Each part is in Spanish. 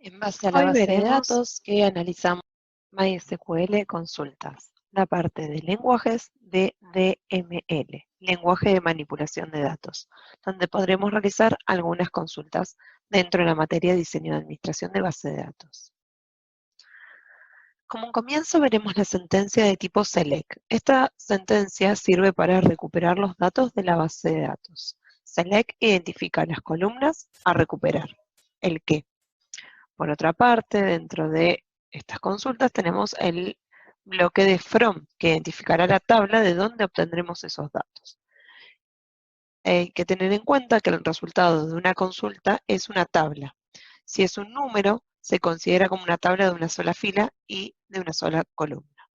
En base a la Hoy base de veremos datos que analizamos MySQL consultas, la parte de lenguajes de DML, lenguaje de manipulación de datos, donde podremos realizar algunas consultas dentro de la materia de diseño de administración de base de datos. Como un comienzo veremos la sentencia de tipo select. Esta sentencia sirve para recuperar los datos de la base de datos. Select identifica las columnas a recuperar. ¿El qué? Por otra parte, dentro de estas consultas tenemos el bloque de from, que identificará la tabla de donde obtendremos esos datos. Hay que tener en cuenta que el resultado de una consulta es una tabla. Si es un número, se considera como una tabla de una sola fila y de una sola columna.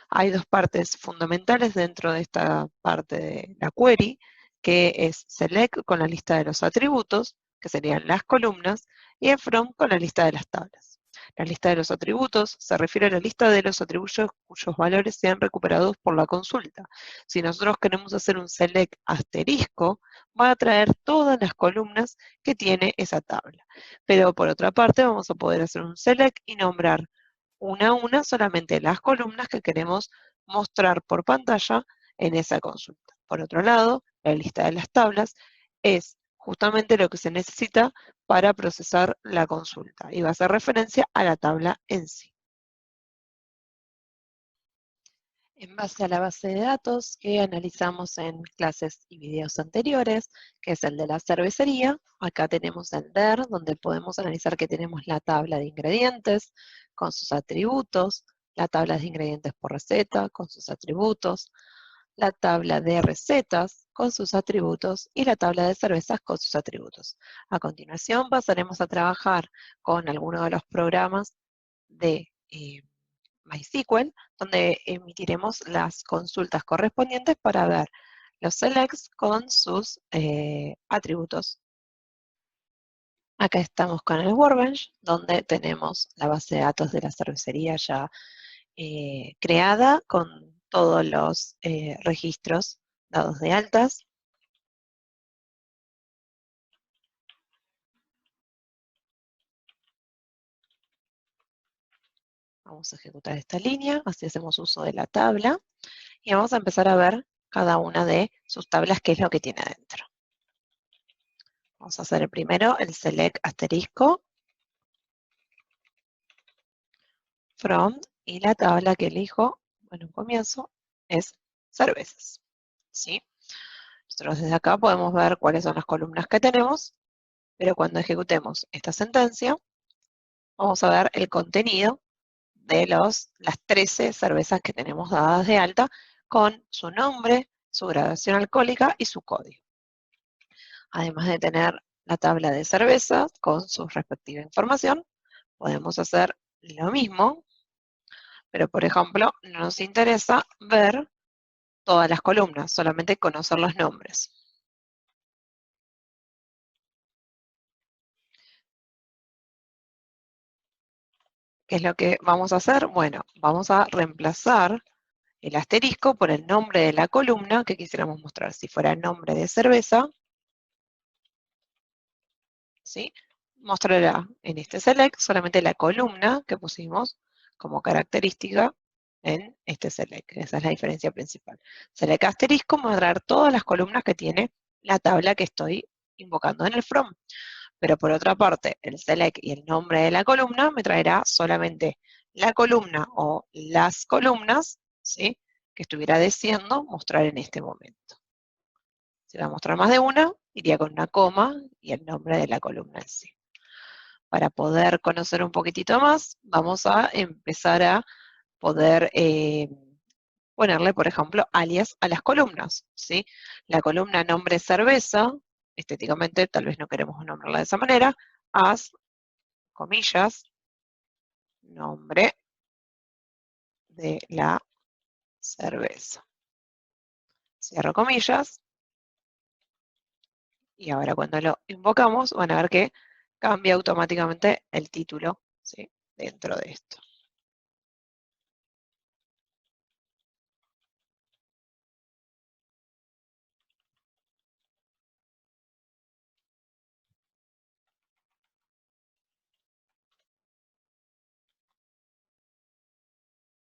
Hay dos partes fundamentales dentro de esta parte de la query, que es select con la lista de los atributos, que serían las columnas, y el from con la lista de las tablas. La lista de los atributos se refiere a la lista de los atributos cuyos valores sean recuperados por la consulta. Si nosotros queremos hacer un select asterisco, va a traer todas las columnas que tiene esa tabla. Pero por otra parte vamos a poder hacer un select y nombrar una a una solamente las columnas que queremos mostrar por pantalla en esa consulta. Por otro lado, la lista de las tablas es justamente lo que se necesita para procesar la consulta y va a hacer referencia a la tabla en sí. En base a la base de datos que analizamos en clases y videos anteriores, que es el de la cervecería, acá tenemos el DER, donde podemos analizar que tenemos la tabla de ingredientes con sus atributos, la tabla de ingredientes por receta con sus atributos, la tabla de recetas con sus atributos y la tabla de cervezas con sus atributos. A continuación pasaremos a trabajar con algunos de los programas de MySQL, donde emitiremos las consultas correspondientes para ver los selects con sus atributos. Acá estamos con el Workbench, donde tenemos la base de datos de la cervecería ya creada con todos los registros dados de altas. Vamos a ejecutar esta línea, así hacemos uso de la tabla y vamos a empezar a ver cada una de sus tablas, qué es lo que tiene adentro. Vamos a hacer el primero, el select asterisco, from, y la tabla que elijo, bueno, un comienzo, es cervezas. ¿Sí? Nosotros desde acá podemos ver cuáles son las columnas que tenemos, pero cuando ejecutemos esta sentencia, vamos a ver el contenido de las 13 cervezas que tenemos dadas de alta con su nombre, su graduación alcohólica y su código. Además de tener la tabla de cervezas con su respectiva información, podemos hacer lo mismo, pero por ejemplo, no nos interesa ver todas las columnas, solamente conocer los nombres. ¿Qué es lo que vamos a hacer? Bueno, vamos a reemplazar el asterisco por el nombre de la columna que quisiéramos mostrar. Si fuera el nombre de cerveza, ¿sí? Mostrará en este select solamente la columna que pusimos como característica en este select. Esa es la diferencia principal. Select asterisco va a traer todas las columnas que tiene la tabla que estoy invocando en el from. Pero por otra parte, el select y el nombre de la columna me traerá solamente la columna o las columnas, ¿sí?, que estuviera deseando mostrar en este momento. Si va a mostrar más de una, iría con una coma y el nombre de la columna en sí. Para poder conocer un poquitito más, vamos a empezar a poder ponerle, por ejemplo, alias a las columnas, ¿sí? La columna nombre cerveza, estéticamente tal vez no queremos nombrarla de esa manera, as, comillas, nombre de la cerveza. Cierro comillas. Y ahora cuando lo invocamos, van a ver que cambia automáticamente el título, ¿sí?, dentro de esto.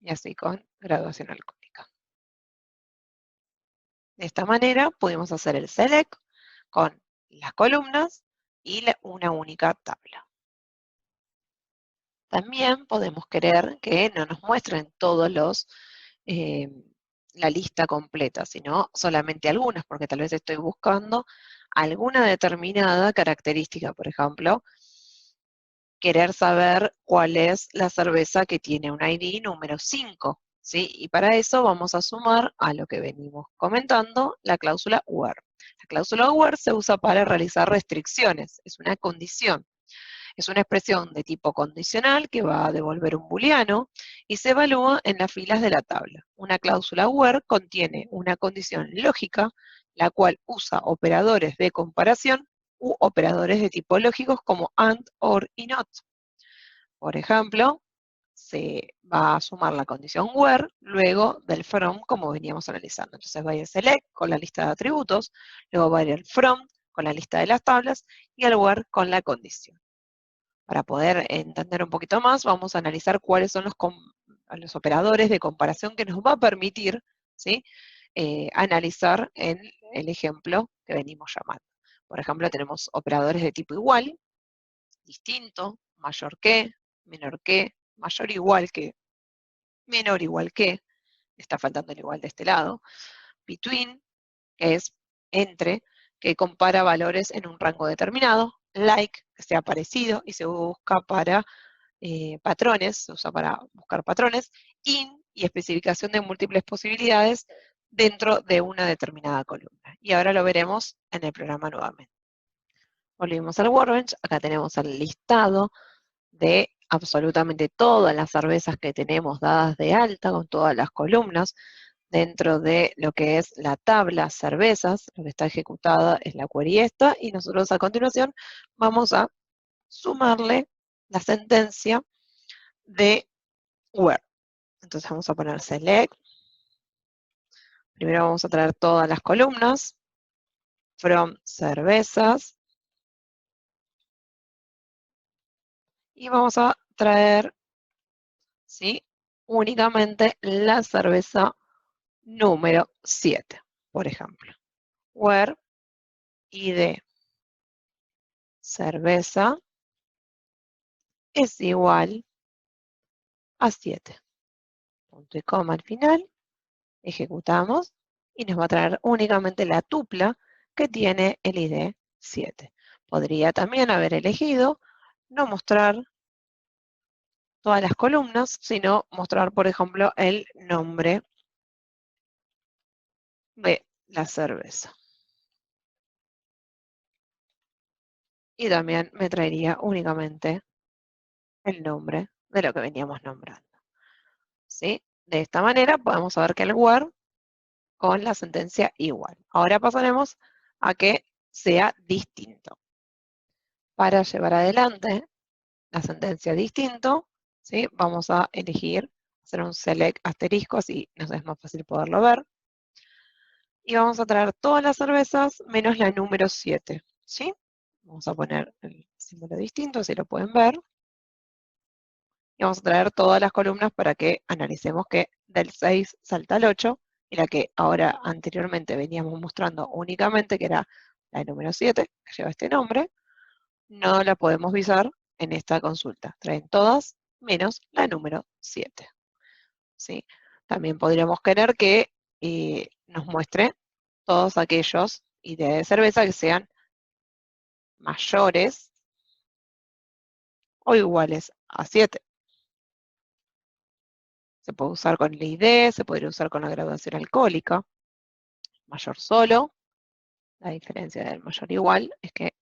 y así con graduación alcohólica. De esta manera pudimos hacer el select con las columnas y una única tabla. También podemos querer que no nos muestren todos la lista completa, sino solamente algunas, porque tal vez estoy buscando alguna determinada característica. Por ejemplo, querer saber cuál es la cerveza que tiene un ID número 5, ¿sí? Y para eso vamos a sumar a lo que venimos comentando, la cláusula where. La cláusula where se usa para realizar restricciones, es una condición. Es una expresión de tipo condicional que va a devolver un booleano y se evalúa en las filas de la tabla. Una cláusula where contiene una condición lógica, la cual usa operadores de comparación u operadores de tipo lógicos como AND, OR y NOT. Por ejemplo, se va a sumar la condición where luego del from, como veníamos analizando. Entonces va a ir el select con la lista de atributos, luego va a ir el from con la lista de las tablas y el where con la condición. Para poder entender un poquito más, vamos a analizar cuáles son los operadores de comparación que nos va a permitir, ¿sí? Analizar en el ejemplo que venimos llamando. Por ejemplo, tenemos operadores de tipo igual, distinto, mayor que, menor que, mayor igual que, menor igual que, está faltando el igual de este lado, between, que es entre, que compara valores en un rango determinado, like, que sea parecido y se busca para patrones, se usa para buscar patrones, in y especificación de múltiples posibilidades dentro de una determinada columna. Y ahora lo veremos en el programa nuevamente. Volvimos al Workbench, acá tenemos el listado de absolutamente todas las cervezas que tenemos dadas de alta, con todas las columnas, dentro de lo que es la tabla cervezas, lo que está ejecutada es la query esta, y nosotros a continuación vamos a sumarle la sentencia de where. Entonces vamos a poner select. Primero vamos a traer todas las columnas. From cervezas. Y vamos a traer, ¿sí?, únicamente la cerveza número 7, por ejemplo. Where ID cerveza es igual a 7. Punto y coma al final. Ejecutamos y nos va a traer únicamente la tupla que tiene el ID 7. Podría también haber elegido no mostrar todas las columnas, sino mostrar, por ejemplo, el nombre de la cerveza. Y también me traería únicamente el nombre de lo que veníamos nombrando. ¿Sí? De esta manera podemos saber que el where con la sentencia igual. Ahora pasaremos a que sea distinto. Para llevar adelante la sentencia distinto, ¿sí?, vamos a elegir, hacer un select asterisco, así nos es más fácil poderlo ver. Y vamos a traer todas las cervezas menos la número 7, ¿sí? Vamos a poner el símbolo distinto, así lo pueden ver. Y vamos a traer todas las columnas para que analicemos que del 6 salta al 8, y la que ahora anteriormente veníamos mostrando únicamente, que era la número 7, que lleva este nombre, no la podemos visar en esta consulta. Traen todas menos la número 7. ¿Sí? También podríamos querer que nos muestre todos aquellos ideas de cerveza que sean mayores o iguales a 7. Se puede usar con el ID, se podría usar con la graduación alcohólica. Mayor solo, la diferencia del mayor igual es que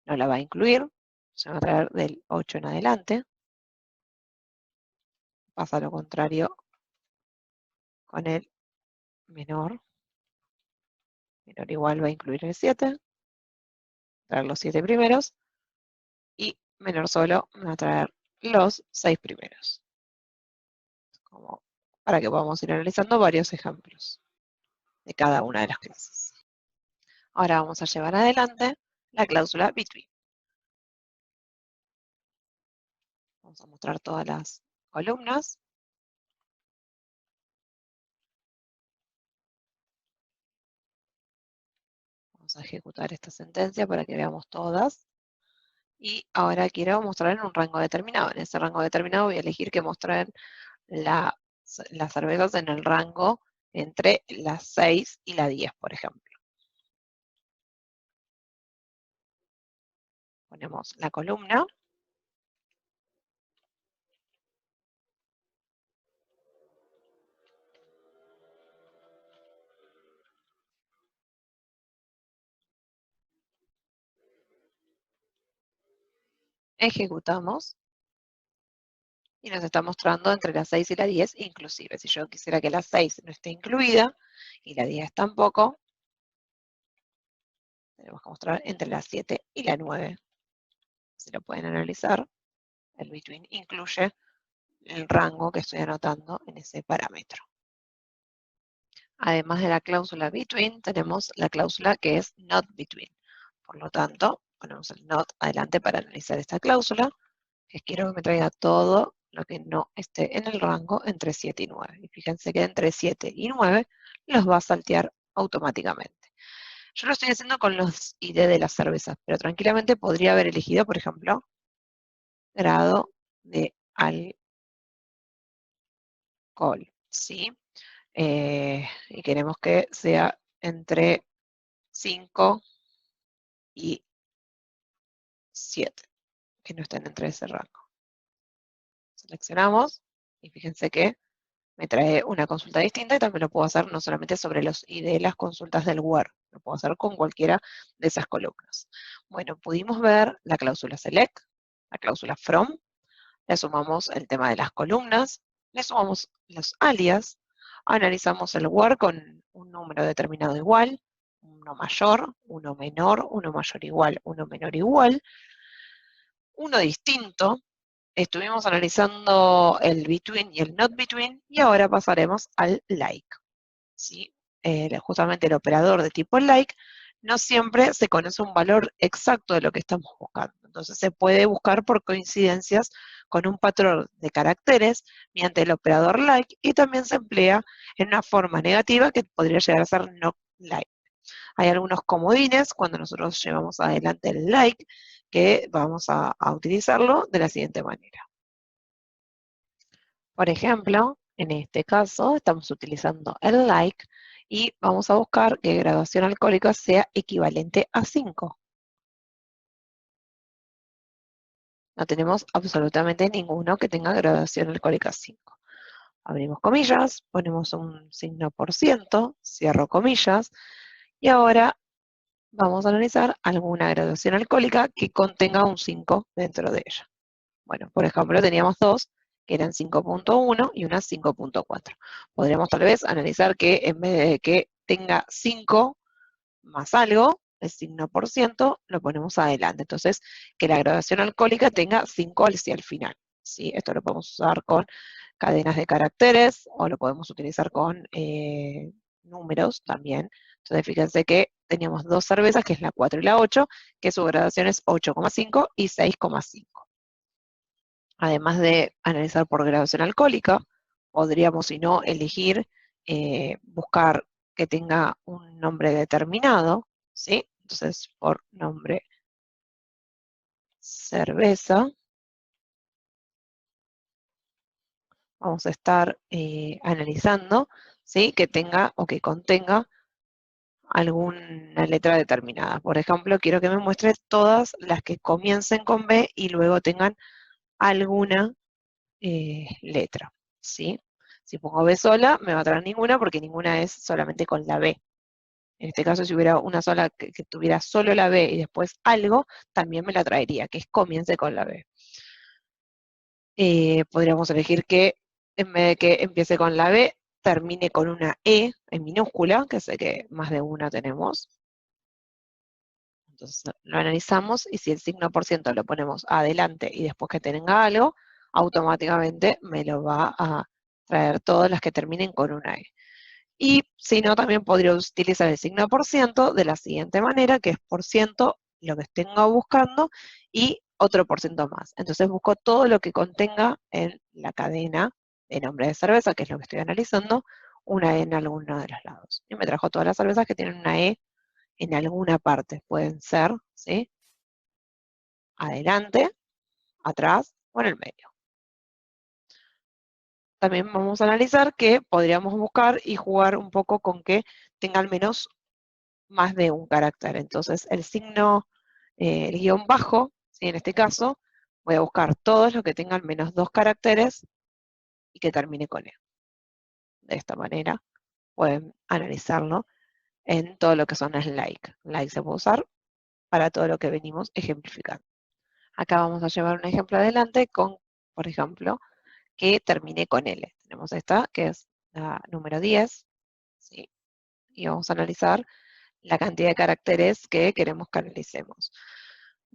no la va a incluir, se va a traer del 8 en adelante. Pasa lo contrario con el menor. Menor igual va a incluir el 7, traer los 7 primeros, y menor solo va a traer los 6 primeros. Como para que podamos ir analizando varios ejemplos de cada una de las clases. Ahora vamos a llevar adelante la cláusula between. Vamos a mostrar todas las columnas. Vamos a ejecutar esta sentencia para que veamos todas. Y ahora quiero mostrar en un rango determinado. En ese rango determinado voy a elegir que mostrar las cervezas en el rango entre las 6 y la 10, por ejemplo. Ponemos la columna. Ejecutamos. Y nos está mostrando entre las 6 y la 10 inclusive. Si yo quisiera que la 6 no esté incluida y la 10 tampoco, tenemos que mostrar entre las 7 y la 9. Si lo pueden analizar, el between incluye el rango que estoy anotando en ese parámetro. Además de la cláusula between, tenemos la cláusula que es not between. Por lo tanto, ponemos el not adelante para analizar esta cláusula, que quiero que me traiga todo lo que no esté en el rango entre 7 y 9. Y fíjense que entre 7 y 9 los va a saltear automáticamente. Yo lo estoy haciendo con los ID de las cervezas, pero tranquilamente podría haber elegido, por ejemplo, grado de alcohol, ¿sí? Y queremos que sea entre 5 y 7, que no estén entre ese rango. Seleccionamos y fíjense que me trae una consulta distinta y también lo puedo hacer no solamente sobre los ID de las consultas del where, lo puedo hacer con cualquiera de esas columnas. Bueno, pudimos ver la cláusula select, la cláusula from, le sumamos el tema de las columnas, le sumamos los alias, analizamos el where con un número determinado igual, uno mayor, uno menor, uno mayor igual, uno menor igual, uno distinto. Estuvimos analizando el between y el not between y ahora pasaremos al like. ¿Sí? Justamente el operador de tipo like no siempre se conoce un valor exacto de lo que estamos buscando. Entonces se puede buscar por coincidencias con un patrón de caracteres mediante el operador like y también se emplea en una forma negativa que podría llegar a ser not like. Hay algunos comodines cuando nosotros llevamos adelante el like que vamos a utilizarlo de la siguiente manera. Por ejemplo, en este caso estamos utilizando el like y vamos a buscar que graduación alcohólica sea equivalente a 5. No tenemos absolutamente ninguno que tenga graduación alcohólica 5. Abrimos comillas, ponemos un signo por ciento, cierro comillas, y ahora vamos a analizar alguna graduación alcohólica que contenga un 5 dentro de ella. Bueno, por ejemplo, teníamos dos que eran 5.1 y una 5.4. Podríamos tal vez analizar que en vez de que tenga 5 más algo, el signo por ciento, lo ponemos adelante. Entonces, que la graduación alcohólica tenga 5 hacia el final. ¿Sí? Esto lo podemos usar con cadenas de caracteres o lo podemos utilizar con números también. Entonces, fíjense que teníamos dos cervezas, que es la 4 y la 8, que su graduación es 8,5 y 6,5. Además de analizar por graduación alcohólica, podríamos, si no, elegir buscar que tenga un nombre determinado, ¿sí? Entonces, por nombre cerveza, vamos a estar analizando, ¿sí? Que tenga o que contenga alguna letra determinada. Por ejemplo, quiero que me muestre todas las que comiencen con B y luego tengan alguna letra, ¿sí? Si pongo B sola, me va a traer ninguna porque ninguna es solamente con la B. En este caso, si hubiera una sola que tuviera solo la B y después algo, también me la traería, que es comience con la B. Podríamos elegir que en vez de que empiece con la B, termine con una E en minúscula, que sé que más de una tenemos. Entonces lo analizamos y si el signo por ciento lo ponemos adelante y después que tenga algo, automáticamente me lo va a traer todas las que terminen con una E. Y si no, también podría utilizar el signo por ciento de la siguiente manera, que es por ciento lo que tengo buscando y otro por ciento más. Entonces busco todo lo que contenga en la cadena de nombre de cerveza, que es lo que estoy analizando, una E en alguno de los lados. Y me trajo todas las cervezas que tienen una E en alguna parte. Pueden ser, ¿sí? Adelante, atrás o en el medio. También vamos a analizar que podríamos buscar y jugar un poco con que tenga al menos más de un carácter. Entonces, el signo, el guión bajo, ¿sí? En este caso, voy a buscar todos los que tengan menos 2 caracteres y que termine con E. De esta manera pueden analizarlo en todo lo que son las like. Like se puede usar para todo lo que venimos ejemplificando. Acá vamos a llevar un ejemplo adelante con, por ejemplo, que termine con L. Tenemos esta, que es la número 10, ¿sí? Y vamos a analizar la cantidad de caracteres que queremos que analicemos.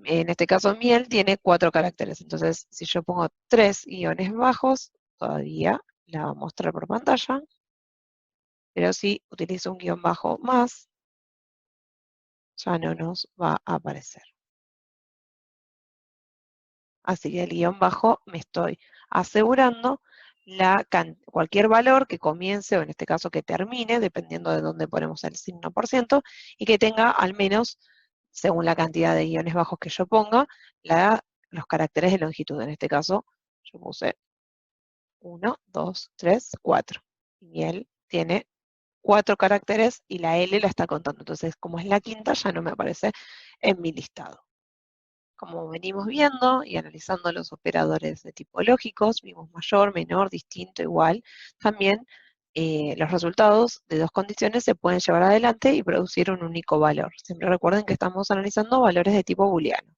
En este caso, miel tiene 4 caracteres, entonces si yo pongo 3 guiones bajos, todavía la va a mostrar por pantalla, pero si utilizo un guión bajo más, ya no nos va a aparecer. Así que el guión bajo me estoy asegurando cualquier valor que comience, o en este caso que termine, dependiendo de dónde ponemos el signo por ciento, y que tenga al menos, según la cantidad de guiones bajos que yo ponga, los caracteres de longitud. En este caso, yo puse 1, 2, 3, 4. Y él tiene 4 caracteres y la L la está contando. Entonces, como es la quinta, ya no me aparece en mi listado. Como venimos viendo y analizando los operadores de tipo lógicos, vimos mayor, menor, distinto, igual. También los resultados de 2 condiciones se pueden llevar adelante y producir un único valor. Siempre recuerden que estamos analizando valores de tipo booleano.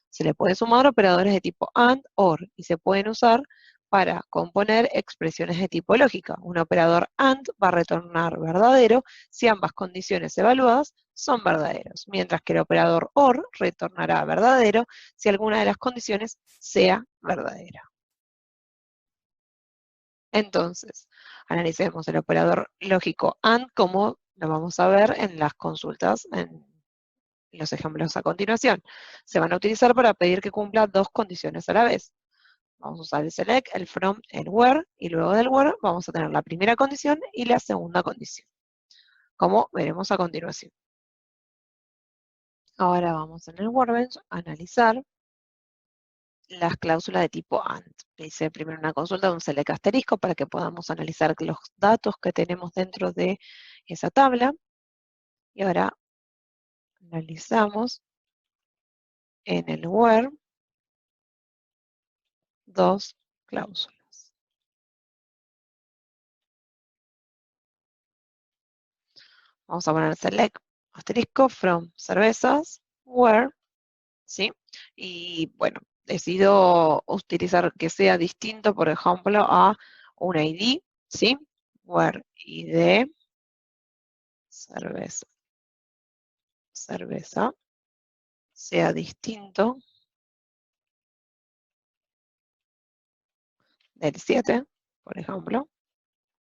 Se le puede sumar operadores de tipo AND, OR, y se pueden usar para componer expresiones de tipo lógica. Un operador AND va a retornar verdadero si ambas condiciones evaluadas son verdaderos, mientras que el operador OR retornará verdadero si alguna de las condiciones sea verdadera. Entonces, analicemos el operador lógico AND como lo vamos a ver en las consultas, en los ejemplos a continuación. Se van a utilizar para pedir que cumpla 2 condiciones a la vez. Vamos a usar el select, el from, el where, y luego del where vamos a tener la primera condición y la segunda condición, como veremos a continuación. Ahora vamos en el workbench a analizar las cláusulas de tipo AND. Hice primero una consulta de un select asterisco para que podamos analizar los datos que tenemos dentro de esa tabla. Y ahora analizamos en el where 2 cláusulas. Vamos a poner select asterisco from cervezas where, ¿sí? Y bueno, decido utilizar que sea distinto, por ejemplo, a un ID, ¿sí? Where ID cerveza, cerveza, sea distinto del 7, por ejemplo,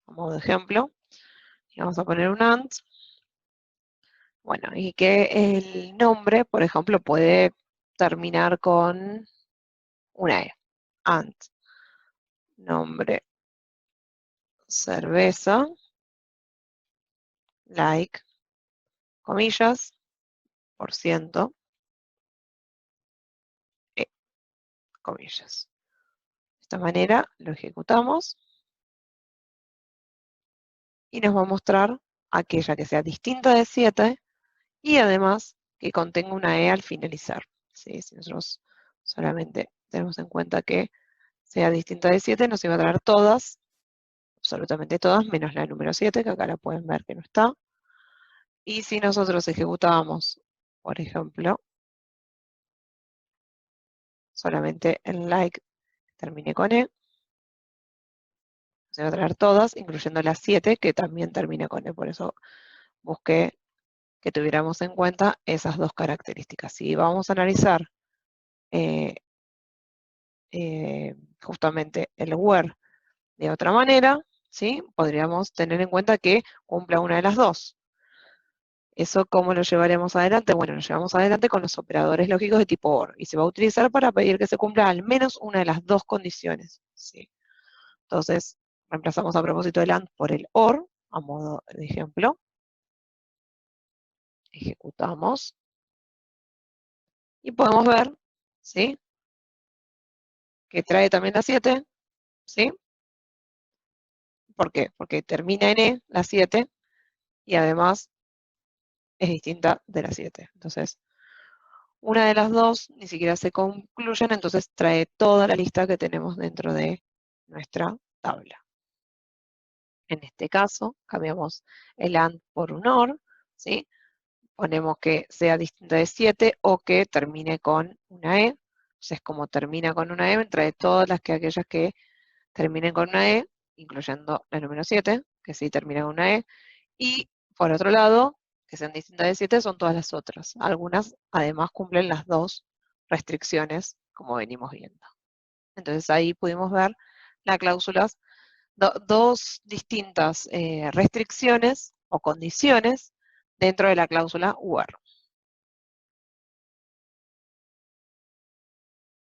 a modo de ejemplo. Y vamos a poner un AND. Bueno, y que el nombre, por ejemplo, puede terminar con una E. AND. Nombre cerveza, like, comillas, por ciento, E, comillas. De esta manera lo ejecutamos y nos va a mostrar aquella que sea distinta de 7 y además que contenga una E al finalizar. ¿Sí? Si nosotros solamente tenemos en cuenta que sea distinta de 7, nos iba a traer todas, absolutamente todas, menos la número 7, que acá la pueden ver que no está. Y si nosotros ejecutábamos, por ejemplo, solamente el like termine con E, se va a traer todas, incluyendo las 7, que también termina con E. Por eso busqué que tuviéramos en cuenta esas 2 características. Si vamos a analizar eh, justamente el where de otra manera, ¿sí? Podríamos tener en cuenta que cumpla una de las 2. ¿Eso cómo lo llevaremos adelante? Bueno, lo llevamos adelante con los operadores lógicos de tipo OR, y se va a utilizar para pedir que se cumpla al menos una de las 2 condiciones, ¿sí? Entonces, reemplazamos a propósito del AND por el OR, a modo de ejemplo. Ejecutamos y podemos ver, ¿sí? Que trae también la 7, ¿sí? ¿Por qué? Porque termina en E, la 7, y además es distinta de la 7. Entonces, una de las dos ni siquiera se concluyen, entonces trae toda la lista que tenemos dentro de nuestra tabla. En este caso, cambiamos el AND por un OR, ¿sí? Ponemos que sea distinta de 7 o que termine con una E. Entonces, como termina con una E, me trae todas aquellas que terminen con una E, incluyendo la número 7, que sí termina con una E. Y por otro lado, que sean distintas de 7 son todas las otras. Algunas además cumplen las dos restricciones, como venimos viendo. Entonces ahí pudimos ver las cláusulas, dos distintas restricciones o condiciones dentro de la cláusula UR.